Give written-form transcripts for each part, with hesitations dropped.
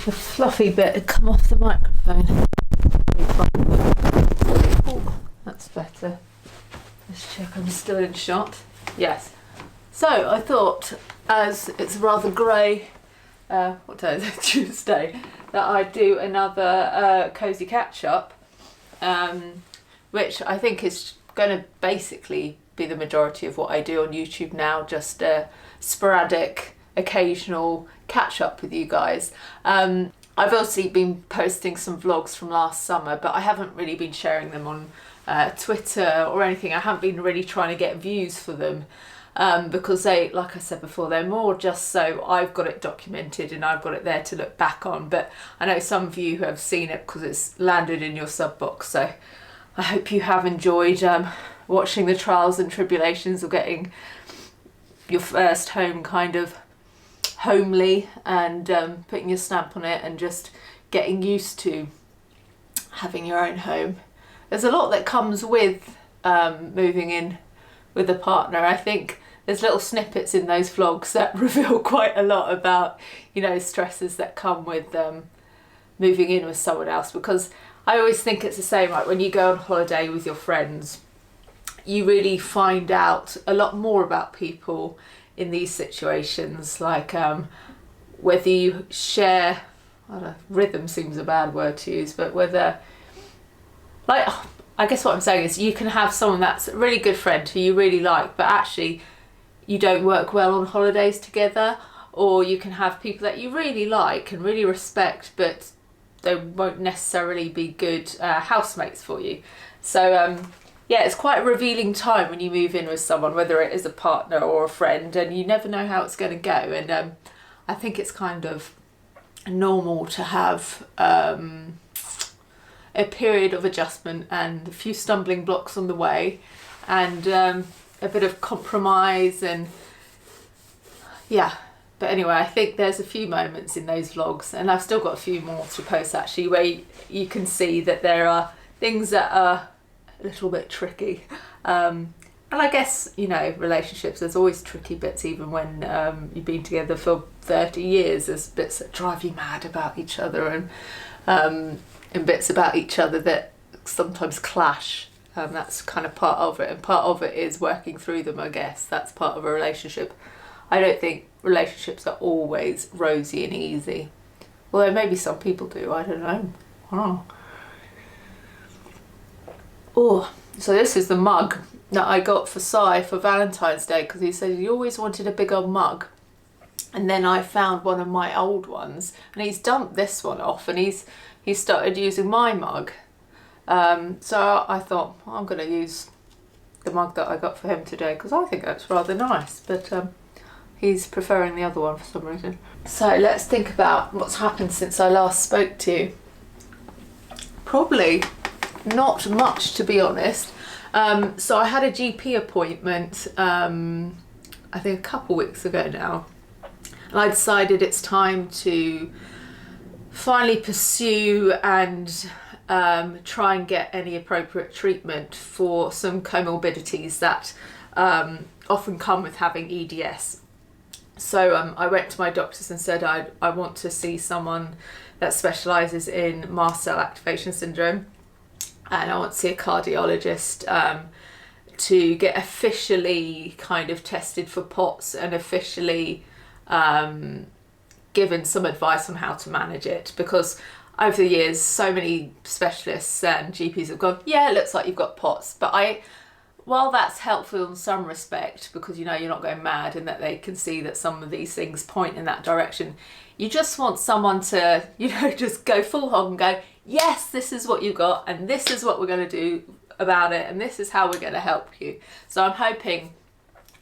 The fluffy bit had come off the microphone. Oh, that's better. Let's check I'm still in shot. Yes. So I thought, as it's rather grey, what day is it? Tuesday, that I'd do another Cosy catch up, which I think is going to basically be the majority of what I do on YouTube now, just a sporadic, occasional catch up with you guys. I've obviously been posting some vlogs from last summer, but I haven't really been sharing them on Twitter or anything. I haven't been really trying to get views for them because they, like I said before, they're more just so I've got it documented and I've got it there to look back on. But I know some of you who have seen it because it's landed in your sub box, so I hope you have enjoyed watching the trials and tribulations of getting your first home kind of homely and putting your stamp on it and just getting used to having your own home. There's a lot that comes with moving in with a partner. I think there's little snippets in those vlogs that reveal quite a lot about, you know, stresses that come with moving in with someone else, because I always think it's the same, like when you go on holiday with your friends, you really find out a lot more about people in these situations, like whether you share, I don't know, rhythm seems a bad word to use, but whether, like, I guess what I'm saying is you can have someone that's a really good friend who you really like, but actually you don't work well on holidays together, or you can have people that you really like and really respect, but they won't necessarily be good housemates for you. So yeah, it's quite a revealing time when you move in with someone, whether it is a partner or a friend, and you never know how it's going to go. And I think it's kind of normal to have a period of adjustment and a few stumbling blocks on the way, and a bit of compromise, and yeah. But anyway, I think there's a few moments in those vlogs, and I've still got a few more to post actually, where you can see that there are things that are a little bit tricky. And I guess, you know, relationships, there's always tricky bits, even when you've been together for 30 years. There's bits that drive you mad about each other, and bits about each other that sometimes clash. That's kind of part of it, and part of it is working through them, I guess. That's part of a relationship. I don't think relationships are always rosy and easy. Although maybe some people do, I don't know. Oh, so this is the mug that I got for Si for Valentine's Day, because he said he always wanted a big old mug. And then I found one of my old ones, and he's dumped this one off, and he's started using my mug. So I thought, well, I'm going to use the mug that I got for him today, because I think that's rather nice. But he's preferring the other one for some reason. So let's think about what's happened since I last spoke to you. Probably not much, to be honest. So I had a GP appointment, I think a couple weeks ago now, and I decided it's time to finally pursue and try and get any appropriate treatment for some comorbidities that often come with having EDS. So I went to my doctors and said I want to see someone that specialises in mast cell activation syndrome, and I want to see a cardiologist to get officially kind of tested for POTS and officially given some advice on how to manage it, because over the years so many specialists and GPs have gone, yeah, it looks like you've got POTS, but while that's helpful in some respect, because you know you're not going mad and that they can see that some of these things point in that direction, you just want someone to, you know, just go full hog and go, yes, this is what you got, and this is what we're going to do about it, and this is how we're going to help you. So I'm hoping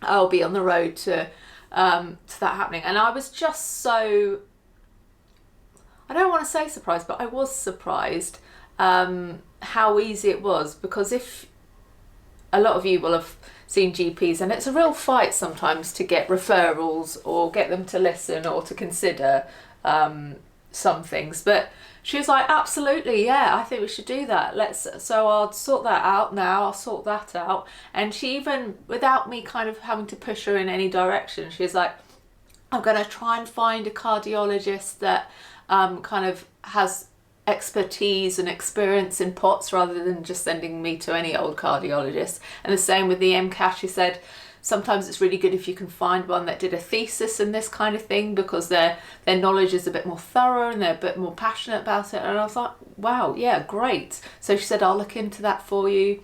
I'll be on the road to that happening. And I was just so, I don't want to say surprised, but I was surprised how easy it was, because if a lot of you will have seen GPs, and it's a real fight sometimes to get referrals or get them to listen or to consider some things. But she was like, absolutely, yeah, I think we should do that. So I'll sort that out now, I'll sort that out. And she even, without me kind of having to push her in any direction, she was like, I'm going to try and find a cardiologist that kind of has expertise and experience in POTS rather than just sending me to any old cardiologist. And the same with the MCAT. She said sometimes it's really good if you can find one that did a thesis in this kind of thing, because their knowledge is a bit more thorough and they're a bit more passionate about it. And I was like, wow, yeah, great. So she said, I'll look into that for you.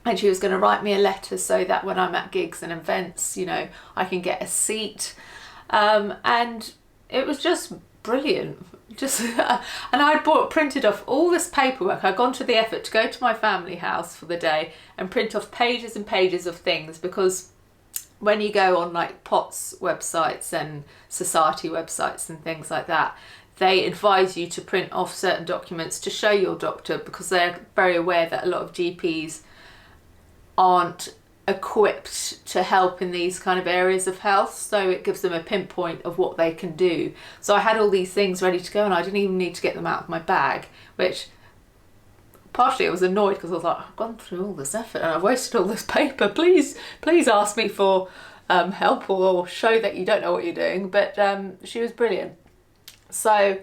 And she was going to write me a letter so that when I'm at gigs and events, you know, I can get a seat. And it was just brilliant. And I'd printed off all this paperwork. I'd gone to the effort to go to my family house for the day and print off pages and pages of things, because when you go on like POTS websites and society websites and things like that, they advise you to print off certain documents to show your doctor, because they're very aware that a lot of GPs aren't equipped to help in these kind of areas of health, so it gives them a pinpoint of what they can do. So I had all these things ready to go and I didn't even need to get them out of my bag, which partially I was annoyed because I was like, I've gone through all this effort and I've wasted all this paper, please ask me for help or show that you don't know what you're doing. But she was brilliant. So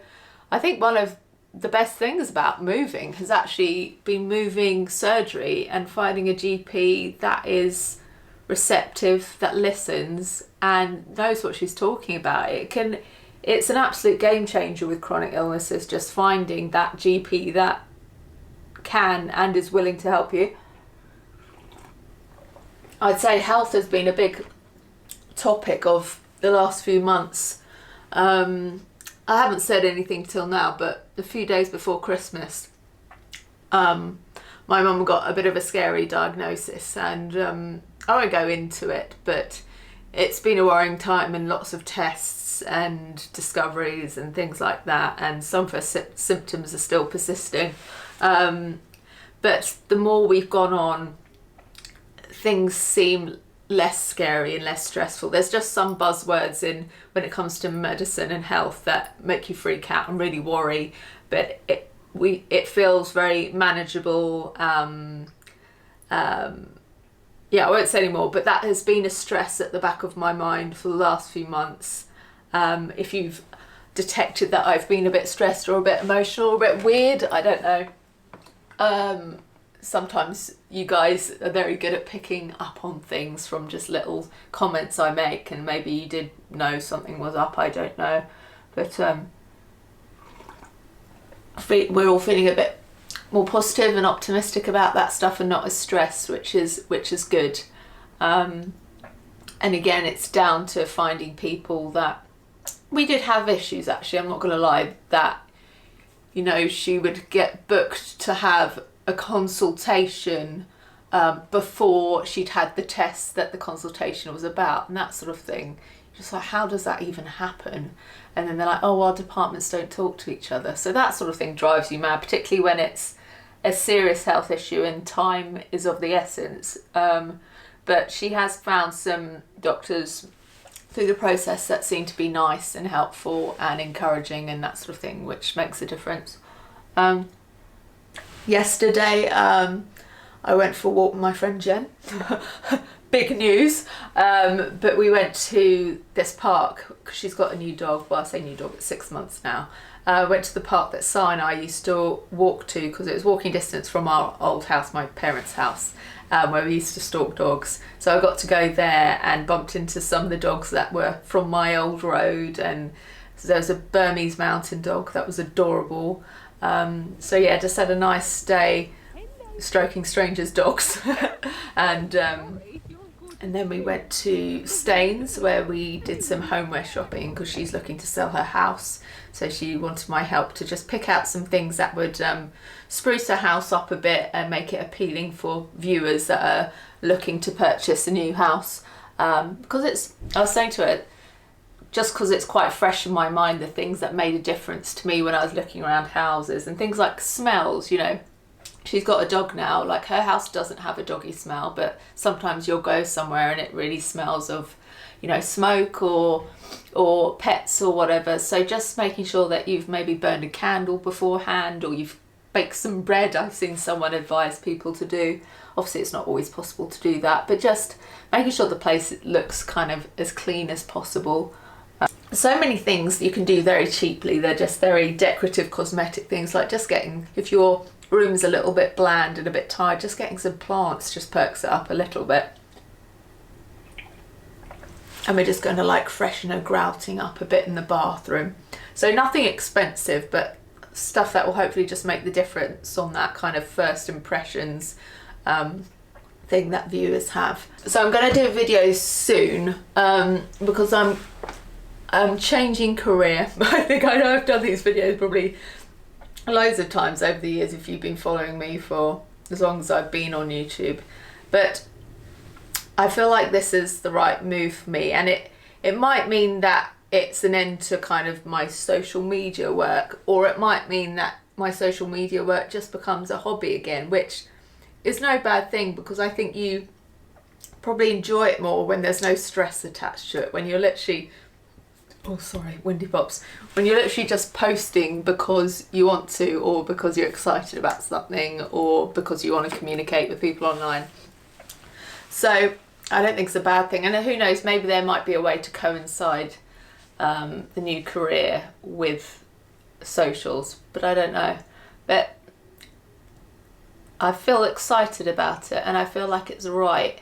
I think one of the best things about moving has actually been moving surgery and finding a GP that is receptive, that listens and knows what she's talking about. It's an absolute game changer with chronic illnesses, just finding that GP that can and is willing to help you. I'd say health has been a big topic of the last few months. I haven't said anything till now, but a few days before Christmas, my mum got a bit of a scary diagnosis, and I won't go into it, but it's been a worrying time and lots of tests and discoveries and things like that, and some of her symptoms are still persisting. But the more we've gone on, things seem less scary and less stressful. There's just some buzzwords in when it comes to medicine and health that make you freak out and really worry, but it feels very manageable. Yeah, I won't say any more, but that has been a stress at the back of my mind for the last few months. If you've detected that I've been a bit stressed or a bit emotional or a bit weird, I don't know. Sometimes you guys are very good at picking up on things from just little comments I make, and maybe you did know something was up, I don't know. But we're all feeling a bit more positive and optimistic about that stuff and not as stressed, which is good. And again, it's down to finding people that... We did have issues, actually, I'm not going to lie, that, you know, she would get booked to have a consultation before she'd had the test that the consultation was about, and that sort of thing. Just like, how does that even happen? And then they're like, oh, our departments don't talk to each other. So that sort of thing drives you mad, particularly when it's a serious health issue and time is of the essence. But she has found some doctors through the process that seem to be nice and helpful and encouraging and that sort of thing, which makes a difference. Yesterday, I went for a walk with my friend Jen. Big news. But we went to this park because she's got a new dog. Well, I say new dog, it's 6 months now. Went to the park that Si and I used to walk to because it was walking distance from our old house, my parents' house, where we used to stalk dogs. So I got to go there and bumped into some of the dogs that were from my old road. And so there was a Burmese mountain dog that was adorable. So yeah, just had a nice day stroking strangers' dogs. And then we went to Staines where we did some homeware shopping because she's looking to sell her house. So she wanted my help to just pick out some things that would spruce her house up a bit and make it appealing for viewers that are looking to purchase a new house. Because I was saying to her, just because it's quite fresh in my mind, the things that made a difference to me when I was looking around houses and things like smells, you know. She's got a dog now, like her house doesn't have a doggy smell, but sometimes you'll go somewhere and it really smells of, you know, smoke or pets or whatever. So just making sure that you've maybe burned a candle beforehand or you've baked some bread. I've seen someone advise people to do. Obviously it's not always possible to do that, but just making sure the place looks kind of as clean as possible. so many things you can do very cheaply. They're just very decorative cosmetic things, like just getting, if your room's a little bit bland and a bit tired, just getting some plants just perks it up a little bit. And we're just going to like freshen her grouting up a bit in the bathroom. So nothing expensive, but stuff that will hopefully just make the difference on that kind of first impressions thing that viewers have. So I'm going to do a video soon because I'm changing career. I think I know I've done these videos probably loads of times over the years if you've been following me for as long as I've been on YouTube, but I feel like this is the right move for me, and it might mean that it's an end to kind of my social media work, or it might mean that my social media work just becomes a hobby again, which is no bad thing, because I think you probably enjoy it more when there's no stress attached to it, when you're literally, oh sorry, windy pops, when you're literally just posting because you want to, or because you're excited about something, or because you want to communicate with people online. So I don't think it's a bad thing, and who knows, maybe there might be a way to coincide the new career with socials, but I don't know. But I feel excited about it, and I feel like it's right,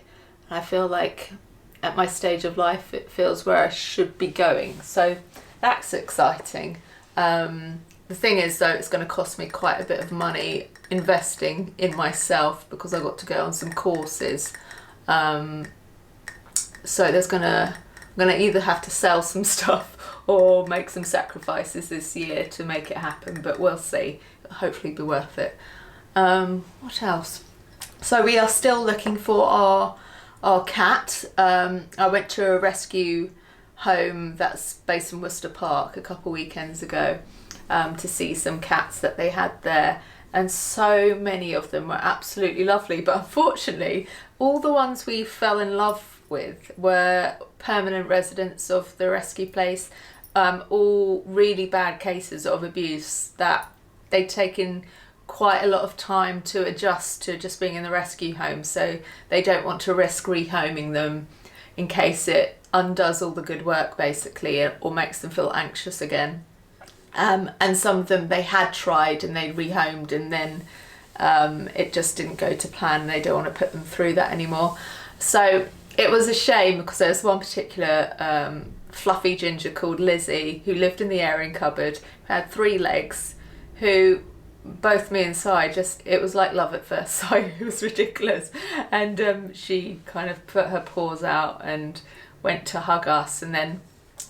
and I feel like at my stage of life it feels where I should be going, so that's exciting. The thing is though, it's going to cost me quite a bit of money investing in myself, because I got to go on some courses, so I'm gonna either have to sell some stuff or make some sacrifices this year to make it happen, but we'll see. It'll hopefully be worth it. What else? So we are still looking for our cat. I went to a rescue home that's based in Worcester Park a couple weekends ago to see some cats that they had there, and so many of them were absolutely lovely, but unfortunately all the ones we fell in love with were permanent residents of the rescue place, all really bad cases of abuse that they'd taken quite a lot of time to adjust to just being in the rescue home, so they don't want to risk rehoming them in case it undoes all the good work basically, or makes them feel anxious again. And some of them they had tried and they rehomed, and then it just didn't go to plan. They don't want to put them through that anymore. So it was a shame, because there was one particular fluffy ginger called Lizzie who lived in the airing cupboard, who had 3 legs, who both me and Si just, it was like love at first sight. It was ridiculous. And she kind of put her paws out and went to hug us, and then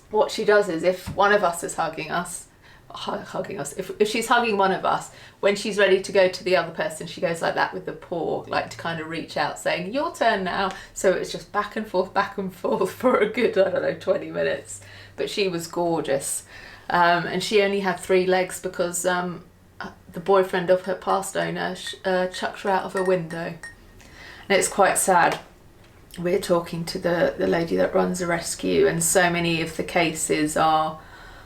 what she does is, if one of us is hugging us, if she's hugging one of us, when she's ready to go to the other person, she goes like that with the paw, like to kind of reach out saying your turn now. So it's just back and forth for a good, I don't know, 20 minutes. But she was gorgeous, and she only had 3 legs because the boyfriend of her past owner chucked her out of a window. And it's quite sad. We're talking to the lady that runs a rescue, and so many of the cases are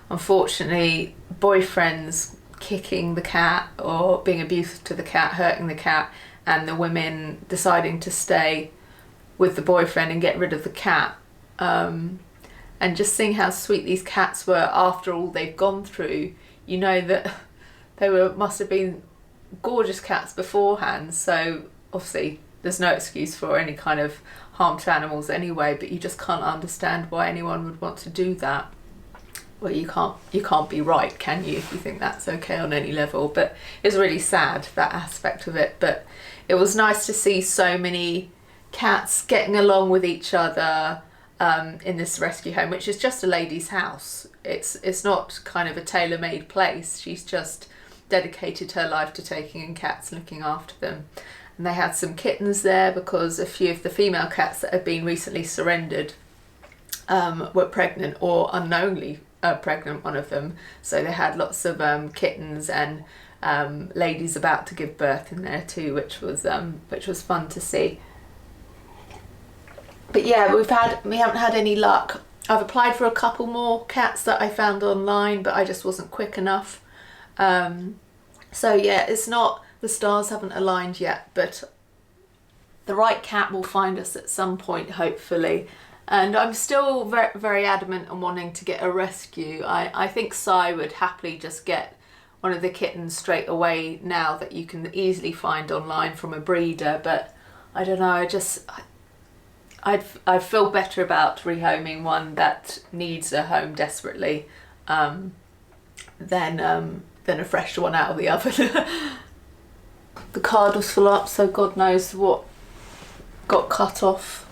unfortunately boyfriends kicking the cat or being abusive to the cat, hurting the cat, and the women deciding to stay with the boyfriend and get rid of the cat. And just seeing how sweet these cats were after all they've gone through, you know that they must have been gorgeous cats beforehand. So obviously there's no excuse for any kind of harm to animals anyway, but you just can't understand why anyone would want to do that. Well, you can't be right, can you, if you think that's okay on any level? But it's really sad, that aspect of it. But it was nice to see so many cats getting along with each other in this rescue home, which is just a lady's house. It's not kind of a tailor-made place. She's just dedicated her life to taking in cats and looking after them. And they had some kittens there because a few of the female cats that had been recently surrendered were pregnant, or unknowingly pregnant, one of them. So they had lots of kittens and ladies about to give birth in there too, which was fun to see. But yeah, we haven't had any luck. I've applied for a couple more cats that I found online, but I just wasn't quick enough. So yeah, it's not, the stars haven't aligned yet, but the right cat will find us at some point, hopefully. And I'm still very, very adamant on wanting to get a rescue. I think Cy would happily just get one of the kittens straight away now that you can easily find online from a breeder, but I don't know, I'd feel better about rehoming one that needs a home desperately than a fresh one out of the oven. The card was full up, so God knows what got cut off.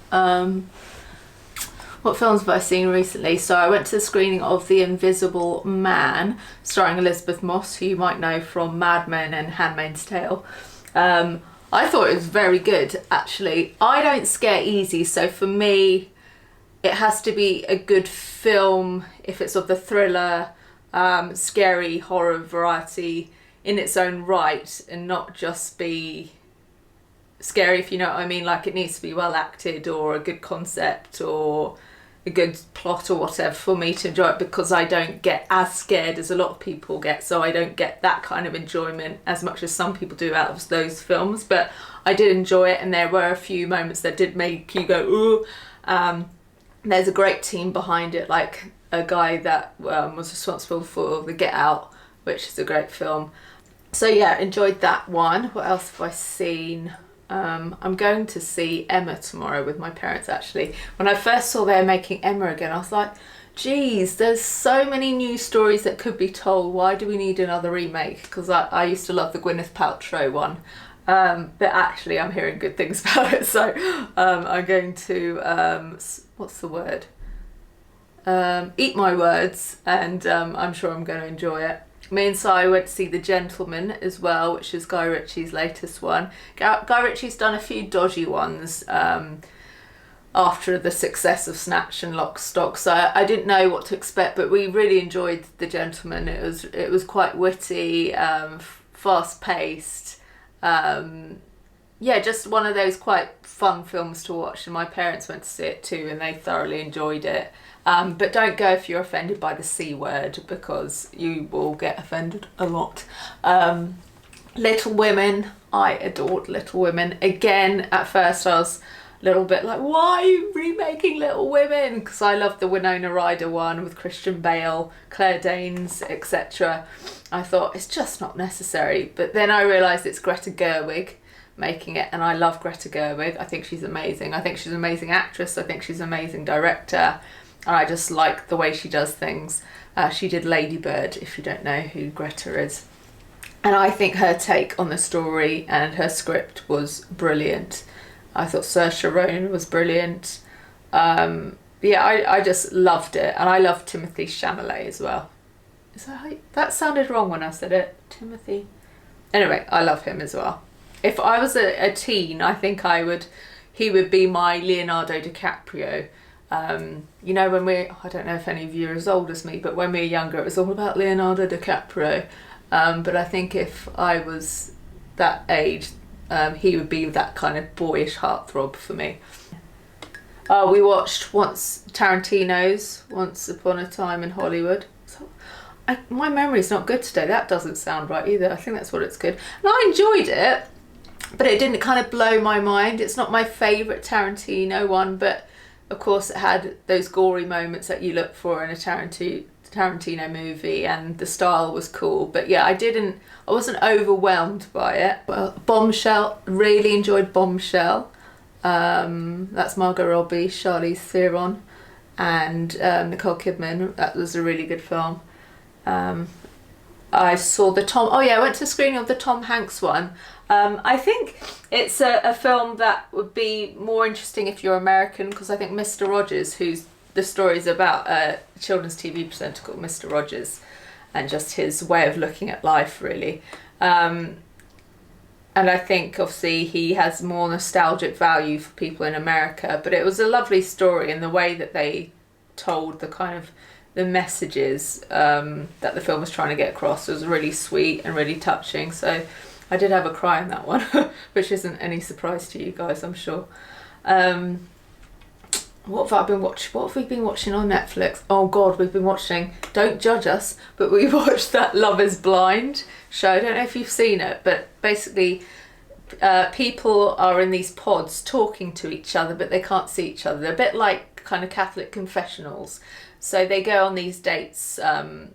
What films have I seen recently? So I went to the screening of The Invisible Man, starring Elizabeth Moss, who you might know from Mad Men and Handmaid's Tale. I thought it was very good, actually. I don't scare easy, so for me, it has to be a good film if it's of the thriller, scary horror variety in its own right, and not just be scary, if you know what I mean. Like, it needs to be well acted, or a good concept, or a good plot, or whatever, for me to enjoy it, because I don't get as scared as a lot of people get, so I don't get that kind of enjoyment as much as some people do out of those films. But I did enjoy it, and there were a few moments that did make you go ooh. There's a great team behind it, like a guy that was responsible for The Get Out, which is a great film. So yeah, enjoyed that one. What else have I seen? I'm going to see Emma tomorrow with my parents, actually. When I first saw they're making Emma again, I was like, geez, there's so many new stories that could be told. Why do we need another remake? Because I used to love the Gwyneth Paltrow one. But actually I'm hearing good things about it. So I'm going to, what's the word? Eat my words, and I'm sure I'm going to enjoy it. Me and Si went to see The Gentleman as well, which is Guy Ritchie's latest one. Guy Ritchie's done a few dodgy ones after the success of Snatch and Lock, Stock, so I didn't know what to expect, but we really enjoyed The Gentleman. It was quite witty, fast-paced. Yeah, just one of those quite fun films to watch, and my parents went to see it too, and they thoroughly enjoyed it. But don't go if you're offended by the C word, because you will get offended a lot. Little Women, I adored Little Women. Again, at first I was a little bit like, why are you remaking Little Women? Because I loved the Winona Ryder one with Christian Bale, Claire Danes, etc. I thought, it's just not necessary. But then I realised it's Greta Gerwig making it, and I love Greta Gerwig. I think she's amazing. I think she's an amazing actress. I think she's an amazing director. And I just like the way she does things. She did Lady Bird, if you don't know who Greta is. And I think her take on the story and her script was brilliant. I thought Saoirse Ronan was brilliant. Yeah, I just loved it. And I love Timothée Chalamet as well. Is that how that sounded wrong when I said it? Timothy. Anyway, I love him as well. If I was a teen, I think he would be my Leonardo DiCaprio. You know, I don't know if any of you are as old as me, but when we were younger, it was all about Leonardo DiCaprio. But I think if I was that age, he would be that kind of boyish heartthrob for me. We watched Tarantino's Once Upon a Time in Hollywood. So my memory's not good today. That doesn't sound right either. I think that's what it's good. And I enjoyed it, but it didn't kind of blow my mind. It's not my favourite Tarantino one, but of course it had those gory moments that you look for in a Tarantino movie, and the style was cool. But yeah, I wasn't overwhelmed by it. Well, Bombshell, really enjoyed Bombshell. That's Margot Robbie, Charlize Theron, and Nicole Kidman. That was a really good film. I saw I went to the screening of the Tom Hanks one. I think it's a film that would be more interesting if you're American, because I think Mr. Rogers, the story is about a children's TV presenter called Mr. Rogers, and just his way of looking at life, really. And I think obviously he has more nostalgic value for people in America, but it was a lovely story, and the way that they told the messages that the film was trying to get across was really sweet and really touching. So I did have a cry in that one, which isn't any surprise to you guys, I'm sure. What have we been watching on Netflix? Oh God, we've been watching, don't judge us, but we watched that Love is Blind show. I don't know if you've seen it, but basically people are in these pods talking to each other, but they can't see each other. They're a bit like kind of Catholic confessionals. So they go on these dates, and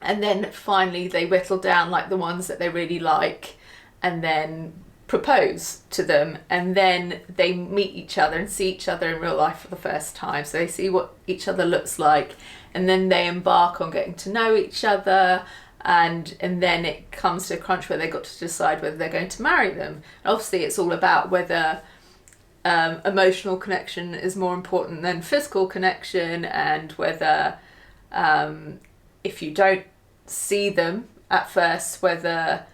then finally they whittle down like the ones that they really like, and then propose to them, and then they meet each other and see each other in real life for the first time. So they see what each other looks like, and then they embark on getting to know each other, and then it comes to a crunch where they got to decide whether they're going to marry them. And obviously it's all about whether emotional connection is more important than physical connection, and whether if you don't see them at first, whether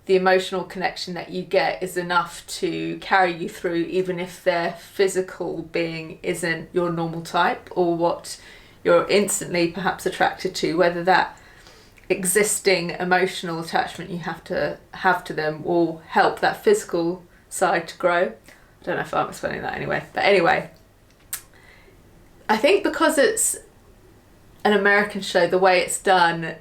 the emotional connection that you get is enough to carry you through, even if their physical being isn't your normal type, or what you're instantly perhaps attracted to, whether that existing emotional attachment you have to them will help that physical side to grow. I don't know if I'm explaining that anyway, but anyway, I think because it's an American show, the way it's done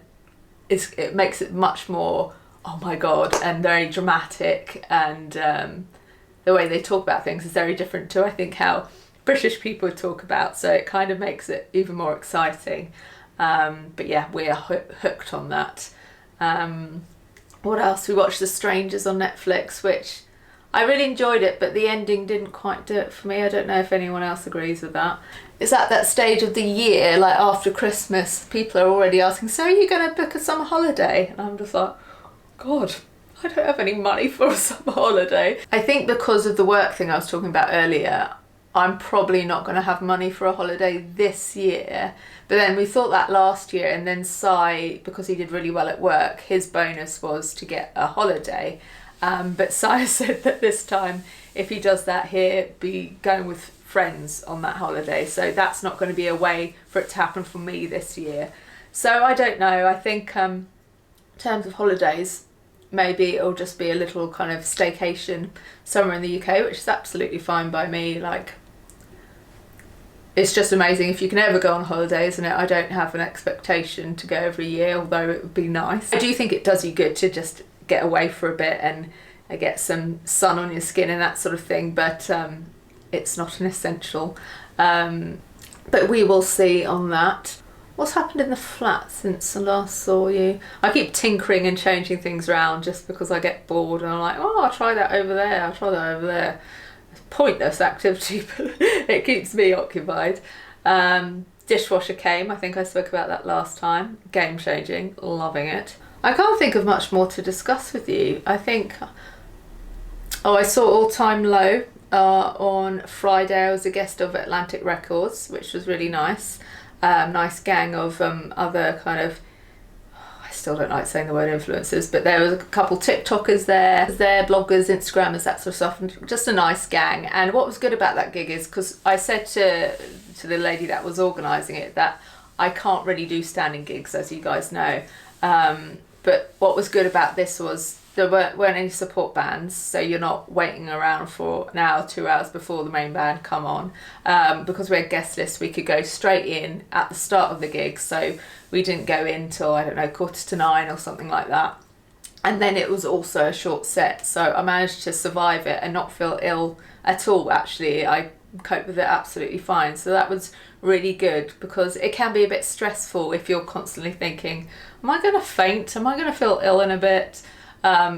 it makes it much more, oh my god, and very dramatic, and the way they talk about things is very different to, I think, how British people talk about, so it kind of makes it even more exciting. But yeah, we are hooked on that. What else? We watched The Strangers on Netflix, which I really enjoyed it, but the ending didn't quite do it for me. I don't know if anyone else agrees with that. It's at that stage of the year, like after Christmas, people are already asking, so are you going to book a summer holiday? And I'm just like, God, I don't have any money for a summer holiday. I think because of the work thing I was talking about earlier, I'm probably not going to have money for a holiday this year. But then we thought that last year, and then Si, because he did really well at work, his bonus was to get a holiday. But Si said that this time, if he does that, he'll be going with friends on that holiday. So that's not going to be a way for it to happen for me this year. So I don't know. I think in terms of holidays, maybe it'll just be a little kind of staycation somewhere in the UK, which is absolutely fine by me. Like, it's just amazing if you can ever go on holiday, isn't it? I don't have an expectation to go every year, although it would be nice. I do think it does you good to just get away for a bit and get some sun on your skin and that sort of thing, but it's not an essential. But we will see on that. What's happened in the flat since I last saw you? I keep tinkering and changing things around just because I get bored, and I'm like, oh, I'll try that over there, I'll try that over there. It's pointless activity, but it keeps me occupied. Dishwasher came, I think I spoke about that last time. Game changing, loving it. I can't think of much more to discuss with you. I think, I saw All Time Low on Friday. I was a guest of Atlantic Records, which was really nice. Nice gang of other kind of, I still don't like saying the word influencers, but there was a couple TikTokers there, bloggers, Instagrammers, that sort of stuff, and just a nice gang. And what was good about that gig is, because I said to the lady that was organising it that I can't really do standing gigs, as you guys know. But what was good about this was there weren't any support bands, so you're not waiting around for an hour, 2 hours before the main band come on. Because we're guest list, we could go straight in at the start of the gig, so we didn't go in till, I don't know, 9:15 or something like that. And then it was also a short set, so I managed to survive it and not feel ill at all, actually. I coped with it absolutely fine, so that was really good, because it can be a bit stressful if you're constantly thinking, am I going to faint? Am I going to feel ill in a bit?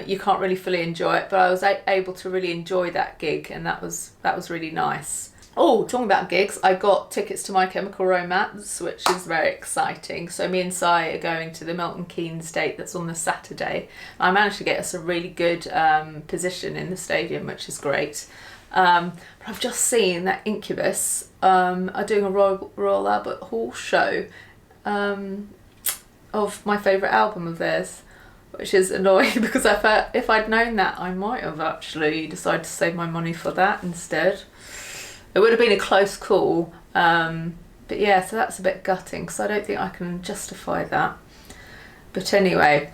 You can't really fully enjoy it, but I was able to really enjoy that gig, and that was really nice. Oh, talking about gigs, I got tickets to My Chemical Romance, which is very exciting. So me and Si are going to the Milton Keynes date that's on the Saturday. I managed to get us a really good position in the stadium, which is great. But I've just seen that Incubus are doing a Royal Albert Hall show of my favourite album of theirs, which is annoying because if I'd known that, I might have actually decided to save my money for that instead. It would have been a close call, but yeah, so that's a bit gutting because I don't think I can justify that. But anyway,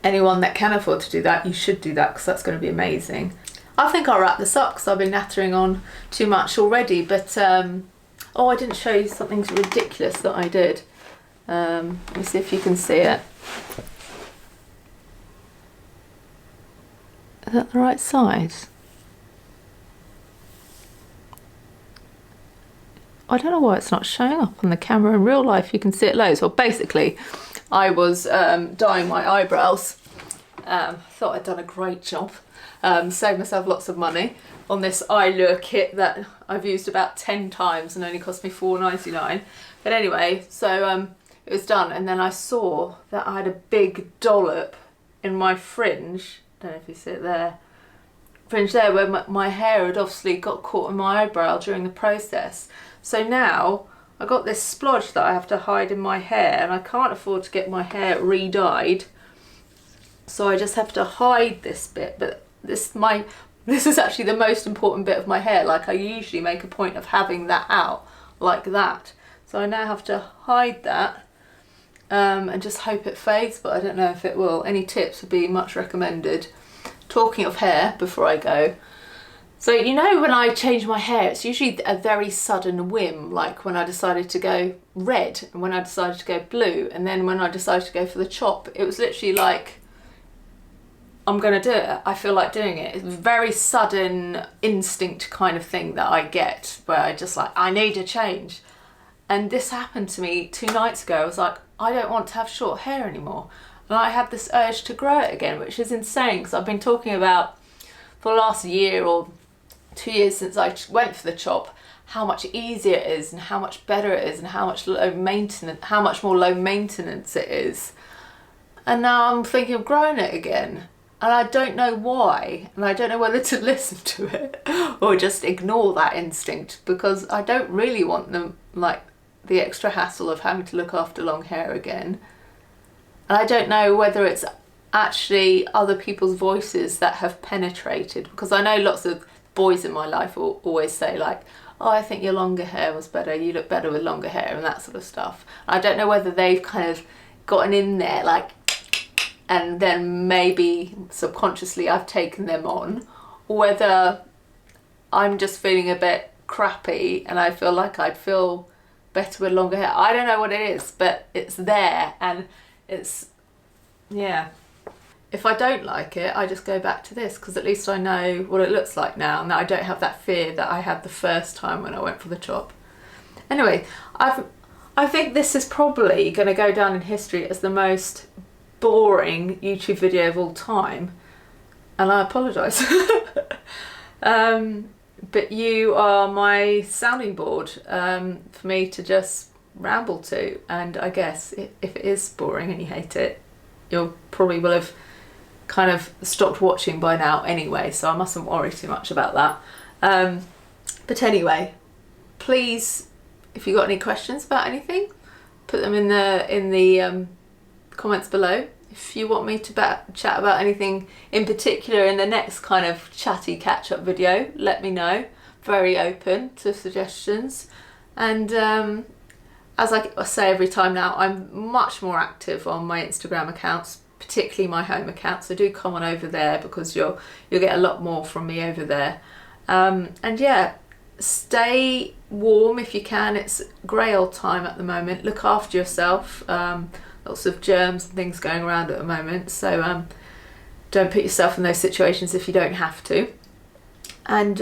anyone that can afford to do that, you should do that, because that's going to be amazing. I think I'll wrap this up because I've been nattering on too much already, but oh, I didn't show you something ridiculous that I did. Let me see if you can see it. Is that the right size? I don't know why it's not showing up on the camera. In real life you can see it loads. Well, basically I was dyeing my eyebrows. Thought I'd done a great job. Saved myself lots of money on this eye lure kit that I've used about 10 times and only cost me £4.99. But anyway, so it was done, and then I saw that I had a big dollop in my fringe. Don't know if you see it there. Fringe there, where my hair had obviously got caught in my eyebrow during the process. So now I got this splodge that I have to hide in my hair, and I can't afford to get my hair re-dyed. So I just have to hide this bit, but this is actually the most important bit of my hair. Like, I usually make a point of having that out like that. So I now have to hide that and just hope it fades, but I don't know if it will. Any tips would be much recommended. Talking of hair, before I go, so you know when I change my hair, it's usually a very sudden whim, like when I decided to go red and when I decided to go blue, and then when I decided to go for the chop, it was literally like, I'm gonna do it, I feel like doing it. It's a very sudden instinct kind of thing that I get, where I just like, I need a change. And this happened to me 2 nights ago. I was like, I don't want to have short hair anymore. And I had this urge to grow it again, which is insane, because I've been talking about for the last year or 2 years since I went for the chop, how much easier it is and how much better it is and how much more low maintenance it is. And now I'm thinking of growing it again. And I don't know why, and I don't know whether to listen to it or just ignore that instinct, because I don't really want them, like, the extra hassle of having to look after long hair again. And I don't know whether it's actually other people's voices that have penetrated, because I know lots of boys in my life will always say like, oh, I think your longer hair was better, you look better with longer hair, and that sort of stuff. I don't know whether they've kind of gotten in there, like, and then maybe subconsciously I've taken them on, or whether I'm just feeling a bit crappy and I feel like I'd feel better with longer hair. I don't know what it is, but it's there, and it's, yeah. If I don't like it, I just go back to this, because at least I know what it looks like now, and I don't have that fear that I had the first time when I went for the chop. Anyway, I think this is probably going to go down in history as the most boring YouTube video of all time, and I apologise. But you are my sounding board for me to just ramble to, and I guess if it is boring and you hate it, you probably will have kind of stopped watching by now anyway, so I mustn't worry too much about that. But anyway, please, if you've got any questions about anything, put them in the comments below. If you want me to chat about anything in particular in the next kind of chatty catch-up video, let me know. Very open to suggestions. And as I say every time now, I'm much more active on my Instagram accounts, particularly my home account, so do come on over there, because you'll get a lot more from me over there. And yeah, stay warm if you can. It's grey old time at the moment. Look after yourself. Lots of germs and things going around at the moment, so don't put yourself in those situations if you don't have to. And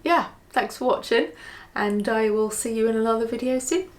yeah, thanks for watching, and I will see you in another video soon.